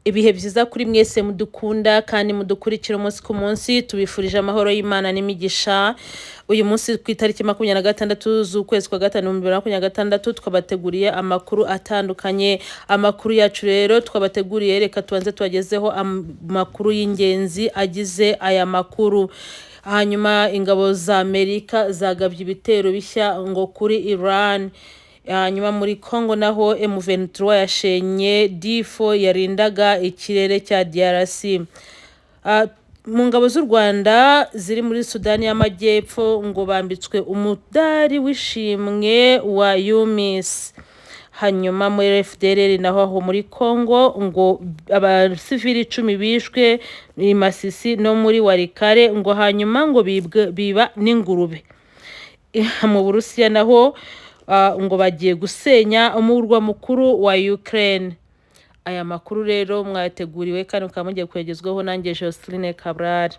Ibihe byiza kuri mwese mudukunda kandi mudukurikira umunsi ku munsi tubifurije amahoro y'Imana n'imigisha. Uyu munsi ku itariki 26 z'ukwezi kwa gatanu 2026 twabateguriye amakuru atandukanye. Amakuru yacu rero twabateguriye, reka tubanze tubagezeho amakuru y'ingenzi agize aya makuru. Hanyuma ingabo za Amerika zagabye ibitero bishya ngo kuri Iran. Hanyuma muri Congo naho M23 yashenye D4 yarindaga ikirere cya DRC. Mu ngabo z'u Rwanda ziri muri Sudani y'Amajyepfo ngo bambitswe umudari w'ishimwe wa UMIS. Hanyuma muri FDLR naho aho muri Congo ngo abasivili 10 bishwe ni Masisi no muri Warikare, ngo hanyuma ngo biba n'ingurube. Mu Burusiya naho ngo bagiye gusenya umurwa mukuru wa Ukraine. Aya makuru rero mwateguriwe kandi mukaba mugiye kwegezwaho nanjye Joseline Cabral.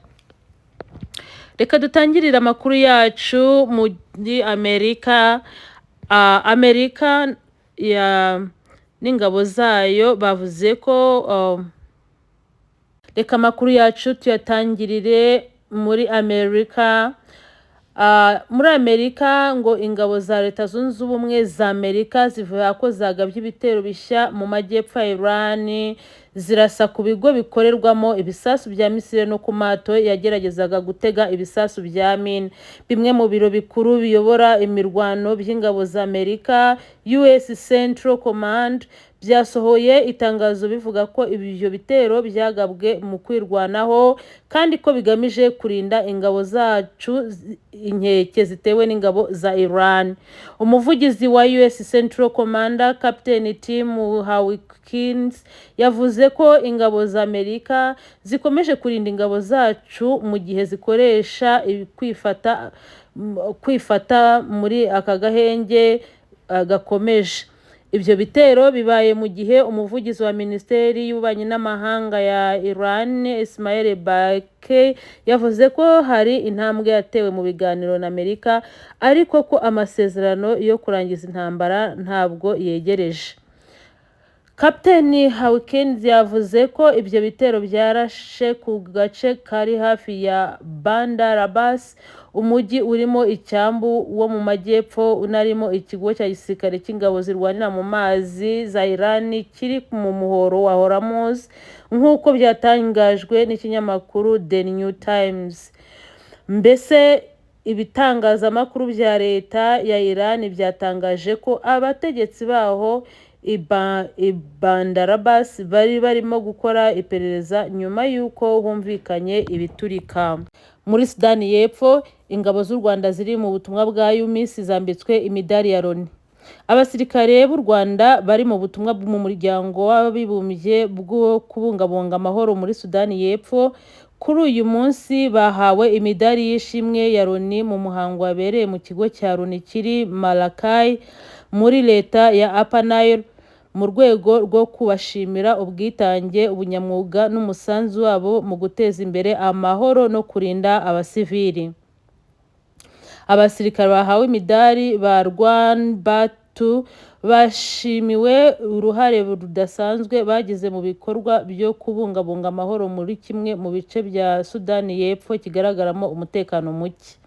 Reka dutangirira amakuru yacu muri Amerika. Amerika ya n'ingabo zayo bavuze ko reka amakuru yacu tuyatangirire muri Amerika. Muri Amerika ngo ingabo za Leta Zunze Ubumwe za Amerika zivuga ko zagabye ibitero bishya mu majyepfo ya Iran, zirasa ku bigo bikorerwamo ibisasu bya misile no ku mato yageragezaga gutega ibisasu bya mine. Bimwe mu biro bikuru biyobora imirwano by'ingabo za Amerika, US Central Command, byasohoye itangazo bivuga ko ibyo bitero byagabwe mu kwirwanaho kandi ko bigamije kurinda ingabo zacu inkeke zitewe n'ingabo za Iran. Umuvugizi wa US Central Commander Captain Tim Hawkins yavuze ko ingabo za Amerika zikomeje kurinda ingabo zacu mu gihe zikoresha kwifata muri aka gahenge gakomeje. Ibyo bitero bibaye mu gihe umuvugizi wa Minisiteri y'Ububanyi n'Amahanga ya Iran Ismail Baqi yavuze ko hari intambwe yatewe mu biganiro na Amerika, ariko ko amasezerano yo kurangiza intambara ntabwo yegereje. Captain Hawkins yavuze ko ibyo bitero byarashe ku gace kari hafi ya Bandar Abbas, umujyi urimo icyambu wo mu majyepfo unarimo ikigo cya gisirikare cy'ingabo zirwanira mu mazi za Iran kiri mu muhoro wa Hormuz, nk'uko byatangajwe n'ikinyamakuru The New Times. Mbese ibitangazamakuru bya leta ya Iran byatangaje ko abategetsi baho Bandar Abbas bari barimo gukora iperereza nyuma y'uko humvikanye ibiturika. Muri Sudani y'Epfo, ingabo z'u Rwanda ziri mu butumwa bwa UMIS zambitswe imidari ya Loni. Abasirikare b'u Rwanda bari mu butumwa mu muryango w'abibumbye bwo kubungabunga amahoro muri Sudani y'Epfo kuri uyu munsi bahawe imidari y'ishimwe ya Loni mu muhango wabereye mu kigo cya Loni kiri Malakai muri leta ya Upper Nile, mu rwego rwo kubashimira ubwitange, ubunyamwuga n'umusanzu wabo mu guteza imbere amahoro no kurinda abasivili. Abasirikare bahawe imidari ba Rwanbatu bashimiwe uruhare rudasanzwe bagize mu bikorwa byo kubungabunga amahoro muri kimwe mu bice bya Sudani y'Epfo kigaragaramo umutekano muke.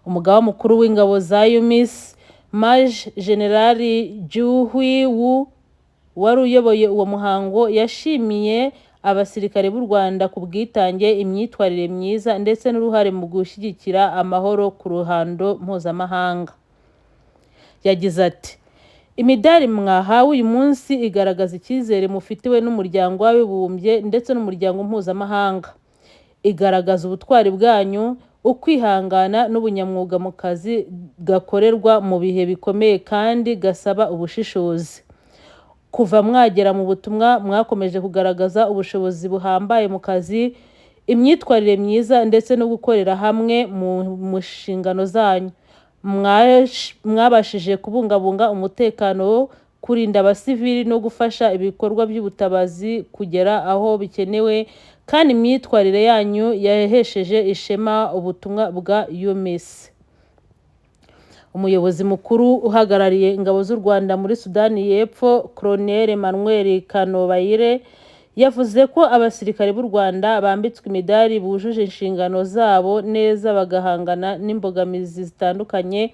Umugaba mukuru w'ingabo za UMIS Maj Generali Juhui Wu wari uyoboye uwo muhango yashimiye abasirikare b'u Rwanda ku bwitange, imyitwarire myiza ndetse n'uruhare mu gushyigikira amahoro ku ruhando mpuzamahanga. Yagize ati, imidari mwahawe uyu munsi igaragaza icyizere mufitiwe n'umuryango w'abibumbye ndetse n'umuryango mpuzamahanga. Igaragaza ubutwari bwanyu, ukwihangana n'ubunyamwuga mu kazi gakorerwa mu bihe bikomeye kandi gasaba ubushishozi. Kuva mwagera mu butumwa mwakomeje kugaragaza ubushobozi buhambaye mu kazi, imyitwarire myiza ndetse no gukorera hamwe mu nshingano zanyu. Mwabashije kubungabunga umutekano, kurinda abasivili no gufasha ibikorwa by'ubutabazi kugera aho bikenewe, kandi imyitwarire yanyu yahesheje ishema ubutumwa bwa UMIS. Umuyobozi mukuru uhagarariye ingabo z'u Rwanda muri Sudani y'Epfo, Colonel Emmanuel Kanobayire, yavuze ko abasirikare b'u Rwanda bambitswe imidari bujuje inshingano zabo neza bagahangana n'imbogamizi zitandukanye.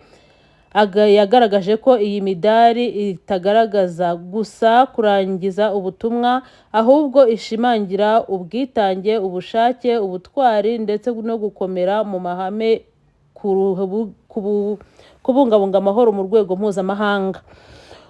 Yagaragaje ko iyi midari itagaragaza gusa kurangiza ubutumwa ahubwo ishimangira ubwitange, ubushake, ubutwari ndetse no gukomera mu mahame kubungabunga amahoro mu rwego mpuzamahanga.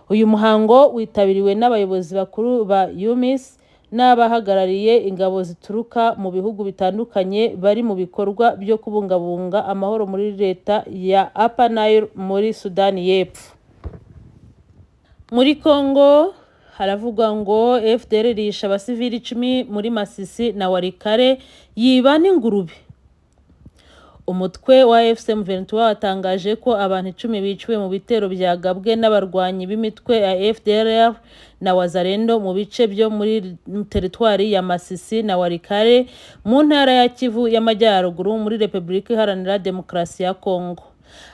Uyu muhango witabiriwe n'abayobozi bakuru ba UMIS n'abahagarariye ingabo zituruka mu bihugu bitandukanye bari mu bikorwa byo kubungabunga amahoro muri leta ya Upper Nile muri Sudani y'Epfo. Muri Congo haravugwa ngo FDLR yishe abasivili 10 muri Masisi na Walikale yiba n'ingurube. Umutwe wa M23 watangaje ko abantu 10 biciwe mu bitero byagabwe n'abarwanyi b'imitwe ya FDLR na Wazalendo mu bice byo muri teritwari ya Masisi na Walikale mu ntara ya Kivu y'Amajyaruguru muri Repubulika Iharanira Demokarasi ya Kongo.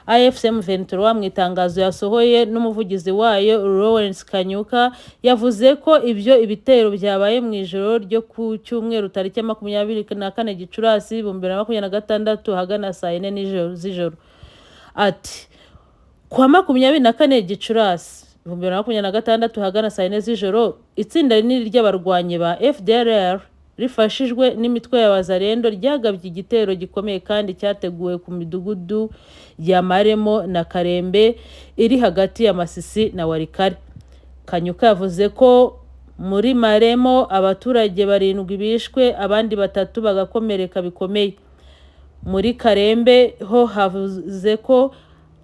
M23 mu itangazo yasohoye n'umuvugizi wayo Lawrence Kanyuka yavuze ko ibitero byabaye mu ijoro ryo ku cyumweru tariki 24 Gicurasi 2026 hagana saa 4 z'ijoro. Ati kwa 24 Gicurasi 2026 hagana saa 4 z'ijoro itsinda rinini ry'abarwanyi ba FDLR rifashijwe n'imitwe ya Wazalendo ryagabye igitero gikomeye kandi cyateguwe ku midugudu ya Maremo na Karembe iri hagati ya Masisi na Walikale. Kanyuka yavuze ko muri Maremo abaturage 7 bishwe abandi 3 bagakomereka bikomeye. Muri Karembe ho havuze ko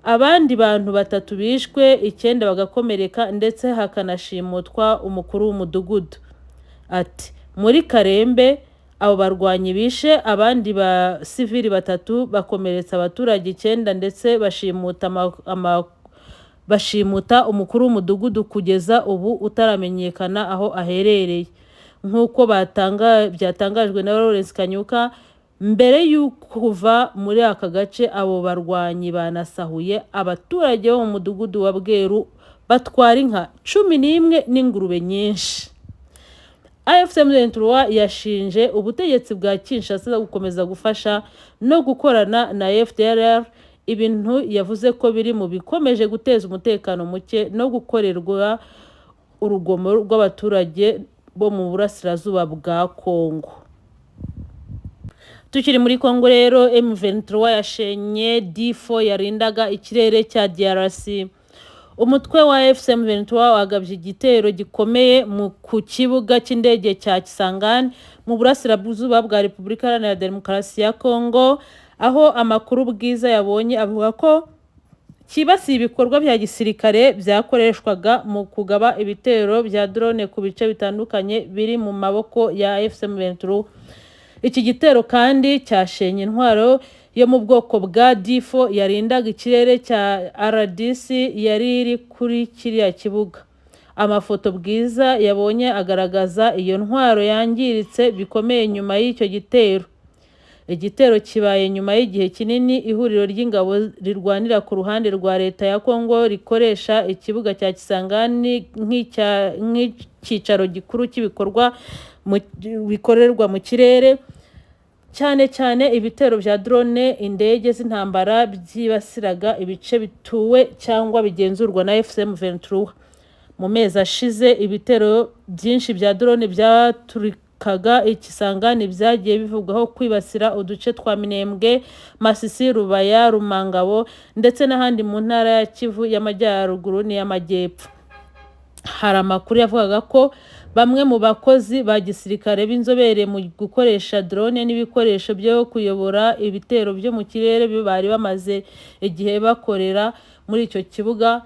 abandi bantu 3 bishwe 9 bagakomereka ndetse hakanashimutwa umukuru w'umudugudu. Ati muri Karembe abo barwanyi bishe abandi ba sivili 3 bakomeretsa abaturage 9 ndetse bashimuta umukuru w'umudugudu kugeza ubu utaramenyekana aho aherereye. Nkuko byatangajwe na Lawrence Kanyuka, mbere y'uko kuva muri aka gace abo barwanyi banasahuye abaturage bo mu mudugudu wa Bweru batwara inka 11 n'ingurube nyinshi. M23 yashinje ubutegetsi bwa Kinshasa gukomeza gufasha no gukorana na FDLR, ibintu yavuze ko biri mu bikomeje guteza umutekano muke no gukorerwa urugomo rw'abaturage bo mu burasirazuba bwa Kongo. Tukiri muri Kongo rero, M23 yashenye D4 yarindaga ikirere cya DRC. Umutwe wa M23 wagabye igitero gikomeye ku kibuga cy'indege cya Kisangani mu burasirazuba bwa Repubulika Iharanira Demokarasi ya Kongo, aho amakuru bwiza yabonye avuga ko kibasiye ibikorwa bya gisirikare byakoreshwaga mu kugaba ibitero bya drone ku bice bitandukanye biri mu maboko ya M23. Iki gitero kandi cyashenye intwaro yo mu bwoko bwa D4 yarindaga ikirere cya RDC yari iri kuri kiriya kibuga. Amafoto bwiza yabonye agaragaza iyo ntwaro yangiritse bikomeye nyuma y'icyo gitero. Igitero kibaye nyuma y'igihe kinini ihuriro ry'ingabo rirwanira ku ruhande rwa leta ya Kongo rikoresha ikibuga cya Kisangani nk'icyicaro gikuru cy'ibikorwa bikorerwa mu kirere, cyane cyane ibitero bya drone, indege z'intambara byibasiraga ibice bituwe cyangwa bigenzurwa na M23. Mu mezi ashize ibitero byinshi bya drone byaturikaga Ikisangani byagiye bivugwaho kwibasira uduce twa Minembwe, Masisi, Rubaya, Rumangabo ndetse n'ahandi mu ntara ya Kivu y'Amajyaruguru n'iy'Amajyepfo. Hari amakuru yavugaga ko bamwe mu bakozi ba gisirikare b'inzobere mu gukoresha drone n'ibikoresho byo kuyobora ibitero byo mu kirere bari bamaze igihe bakorera muri icyo kibuga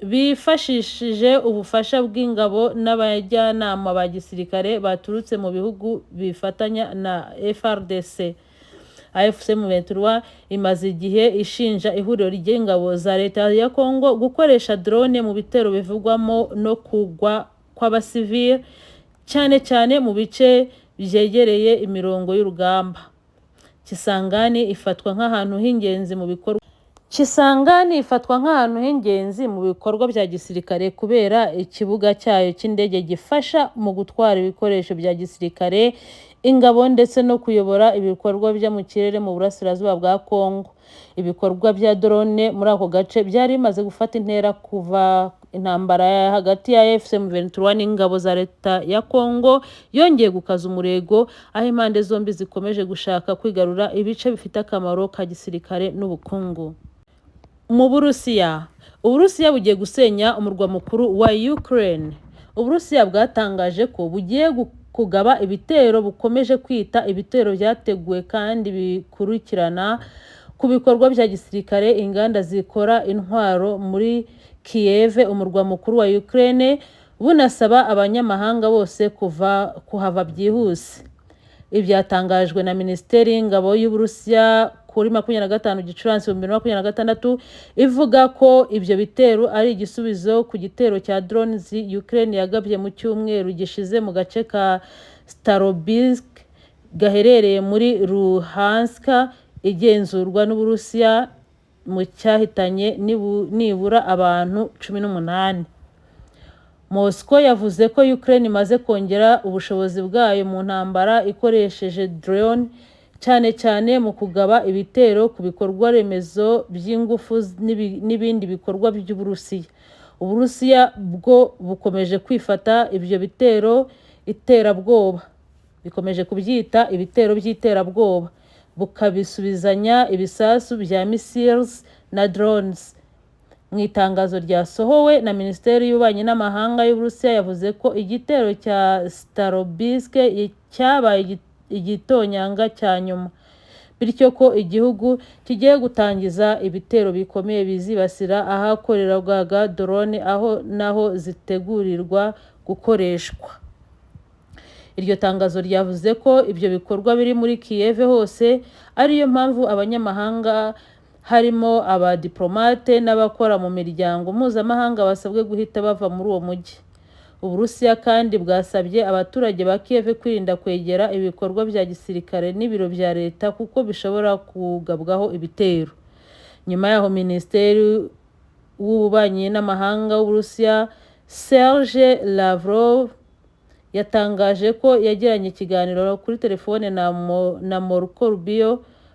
bifashishije ubufasha bw'ingabo n'abajyanama ba gisirikare baturutse mu bihugu bifatanya na FARDC. M23 imaze igihe ishinja ihuriro ry'ingabo za leta ya Kongo gukoresha drone mu bitero bivugwamo no kugwa kw'abasivili, cyane cyane mu bice byegereye imirongo y'urugamba. Kisangani ifatwa nk'ahantu h'ingenzi mu bikorwa Kisangani ifatwa nk'ahantu h'ingenzi mu bikorwa bya gisirikare kubera ikibuga cyayo cy'indege gifasha mu gutwara ibikoresho bya gisirikare, ingabo ndetse no kuyobora ibikorwa byo mu kirere mu burasirazuba bwa Kongo. Ibikorwa bya drone muri ako gace byari bimaze gufata intera kuva intambara hagati ya FCM23 n'ingabo za leta ya Kongo yongeye gukaza umurego, aho impande zombi zikomeje gushaka kwigarura ibice bifite akamaro ka gisirikare n'ubukungu. Mu Burusiya, Uburusiya bugiye gusenya umurwa mukuru wa Ukraine. Uburusiya bwatangaje ko bugiye kugaba ibitero bukomeje kwita ibitero byateguwe kandi bikurikirana ku bikorwa bya gisirikare, inganda zikora intwaro muri Kiev, umurwa mukuru wa Ukraine, bunasaba abanyamahanga bose kuhava byihuse. Ibyatangajwe na Minisiteri y'Ingabo y'Uburusiya kuri 25 Gicurasi 2026 ivuga ko ibyo bitero ari igisubizo ku gitero cya drones Ukraine yagabye mu cyumweru gishize mu gace ka Starobilsk gaherereye muri Luhansk igenzurwa n'Uburusiya, mu cyahitanye nibura abantu 18. Moscow yavuze ko Ukraine imaze kongera ubushobozi bwayo mu ntambara ikoresheje drone, cyane cyane mu kugaba ibitero ku bikorwa remezo by'ingufu n'ibindi bikorwa by'Uburusiya. Uburusiya bwo bukomeje kwifata ibyo bitero iterabwoba, bikomeje kubyita ibitero by'iterabwoba, bukabisubizanya ibisasu bya missiles na drones. Mu itangazo ryasohowe na Minisiteri y'Ububanyi n'Amahanga y'Uburusiya yavuze ko igitero cya Starobilsk cyabaye igitonyanga cya nyuma, bityo ko igihugu kigiye gutangiza ibitero bikomeye bizibasira ahakorerwaga drone naho zitegurirwa gukoreshwa. Iryo tangazo ryavuze ko ibyo bikorwa biri muri Kiev hose, ariyo mpamvu abanyamahanga harimo abadiplomate n'abakora mu miryango mpuzamahanga basabwe guhita bava muri uwo mujyi. Uburusiya kandi bwasabye abaturage ba Kiev kwirinda kwegera ibikorwa bya gisirikare n'ibiro bya leta kuko bishobora kugabwaho ibitero. Nyuma yaho Minisitiri w'Ububanyi n'Amahanga w'Uburusiya Sergei Lavrov yatangaje ko yagiranye ikiganiro kuri telefone na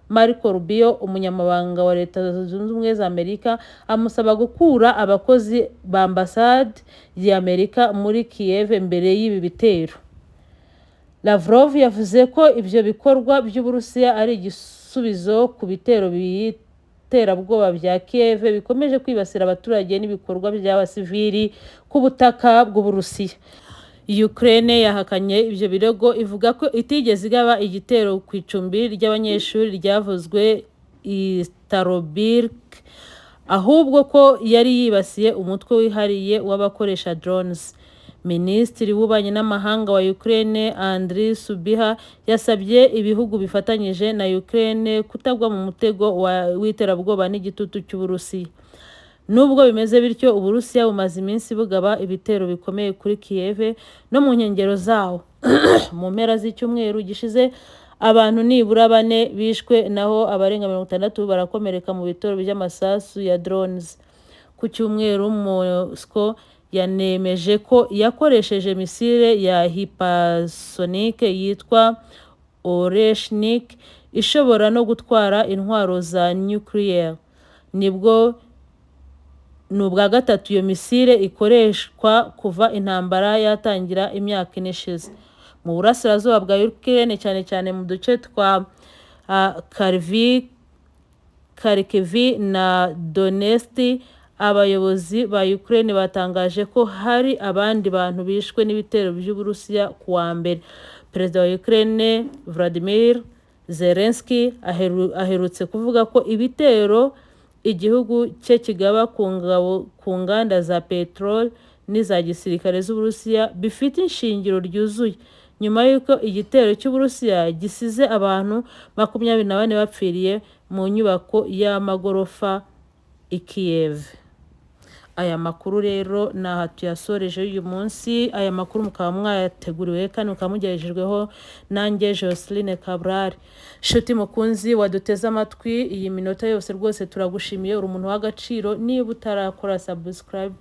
Marco Rubio, umunyamabanga wa Leta Zunze Ubumwe za Amerika, amusaba gukura abakozi ba ambasade y'Amerika muri Kiev mbere y'ibi bitero. Lavrov yavuze ko ibyo bikorwa by'Uburusiya ari igisubizo ku bitero by'iterabwoba bya Kiev bikomeje kwibasira abaturage n'ibikorwa by'abasivili ku butaka bw'Uburusiya. Ukraine yahakanye ibyo birego ivuga ko itigeze igaba igitero ku icumbi ry'abanyeshuri ryavuzwe i Starobilsk, ahubwo ko yari yibasiye umutwe wihariye w'abakoresha drones. Minisitiri w'Ububanyi n'Amahanga wa Ukraine Andriy Sybiha yasabye ibihugu bifatanyije na Ukraine kutagwa mu mutego w'iterabwoba n'igitutu cy'Uburusiya. Nubwo bimeze bityo, Uburusiya bumaze iminsi bugaba ibitero bikomeye kuri Kiev no mu nkengero zawo. Mu mpera z'icyumweru gishize abantu nibura 4 bishwe naho abarenga 60 barakomereka mu bitero by'amasasu ya drones. Ku cyumweru Moscow yanemeje ko yakoresheje misile ya hypersonic yitwa Oreshnik ishobora no gutwara intwaro za nuclear. Ni ubwa gatatu iyo misile ikoreshwa kuva intambara yatangira imyaka 4 ishize. Mu burasirazuba bwa Ukraine, cyane cyane mu duce twa Kharkiv na Donetsk, abayobozi ba Ukraine batangaje ko hari abandi bantu bishwe n'ibitero by'Uburusiya ku wa mbere. Perezida wa Ukraine Vladimir Zelensky aherutse kuvuga ko ibitero igihugu cye kigaba ku nganda za peteroli n'iza gisirikare z'Uburusiya bifite ishingiro ryuzuye, nyuma y'uko igitero cy'Uburusiya gisize abantu 24 bapfiriye mu nyubako y'amagorofa i Kiev. aya makuru rero naha tuyasoreje uyu munsi. Aya makuru mukaba mwayateguriwe kandi mukaba mugejejweho nanjye Joseline Cabral. Shuti mukunzi waduteze amatwi iyi minota yose rwose turagushimiye, uri umuntu w'agaciro. Niba utarakora subscribe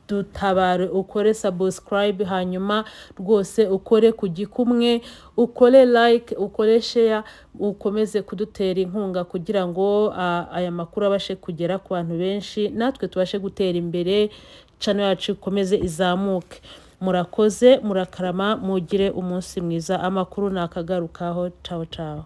dutabare ukore subscribe, hanyuma rwose ukore ku gikumwe, ukore like, ukore share, ukomeze kudutera inkunga kugira ngo aya makuru abashe kugera ku bantu benshi, natwe tubashe gutera imbere, channel yacu ikomeze izamuke. Murakoze, murakarama, mugire umunsi mwiza. Amakuru nakagarukaho. Ciao ciao.